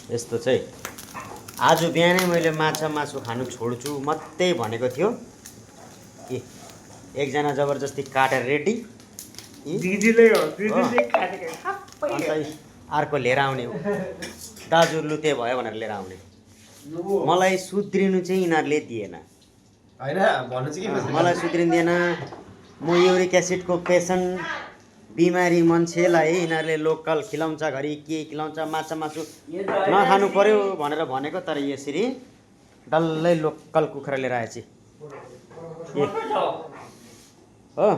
यस्तो चाहिँ आज बिहानै मैले माछा मासु खानु छोड्छु मात्रै भनेको थियो कि एकजना जबरजस्ती काटेर रेडी दिदीले हो दिदीले काटेको सबै अन्त अर्को लिएर आउने हो दाजु लुते भयो भनेर लिएर आउने मलाई सुध्रिनु चाहिँ यिनीहरूले दिएन हैन भन्नु चाहिँ के मलाई सुध्रिनु दिएन म युरिक एसिडको पेसेन्ट बिमारी मान्छेलाई यिनीहरूले लोकल खिलाउँछ घरि के खिलाउँछ माछा मासु नखानु पर्यो भनेर भनेको तर यसरी डल्लै लोकल कुखुरा लिएर आएपछि हो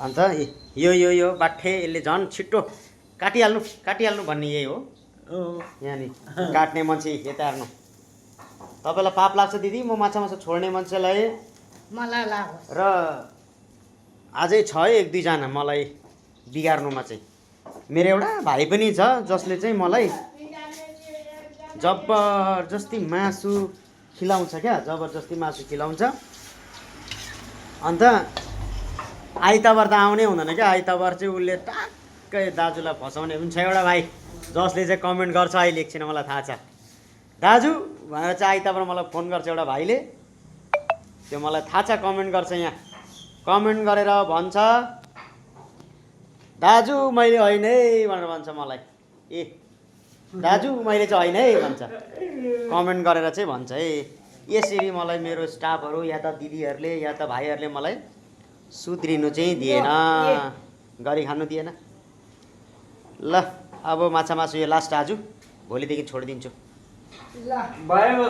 अन्त यो बाठे यसले झन् छिट्टो काटिहाल्नु भन्ने यही हो यहाँनिर काट्ने मान्छे यता हेर्नु तपाईँलाई पाप लाग्छ दिदी म माछा मासु छोड्ने मान्छेलाई मलाई लाग्यो र अझै छ है एक दुईजना मलाई बिगार्नुमा चाहिँ मेरो एउटा भाइ पनि छ जसले चाहिँ मलाई जबरजस्ती मासु खिलाउँछ क्या जबरजस्ती मासु खिलाउँछ अन्त आइतबार त आउनै हुँदैन क्या आइतबार चाहिँ उसले टक्कै दाजुलाई फसाउने पनि छ एउटा भाइ जसले चाहिँ कमेन्ट गर्छ अहिले एकछिन मलाई थाहा छ दाजु भनेर चाहिँ आइतबार मलाई फोन गर्छ एउटा भाइले त्यो मलाई थाहा छ कमेन्ट गर्छ यहाँ कमेन्ट गरेर भन्छ दाजु मैले होइन है भनेर भन्छ मलाई ए दाजु मैले चाहिँ होइन है भन्छ कमेन्ट गरेर चाहिँ भन्छ है यसरी मलाई मेरो स्टाफहरू या त दिदीहरूले या त भाइहरूले मलाई सुध्रिनु चाहिँ दिएन गरी खानु दिएन ल अब माछा मासु यो लास्ट आज भोलिदेखि छोडिदिन्छु भयो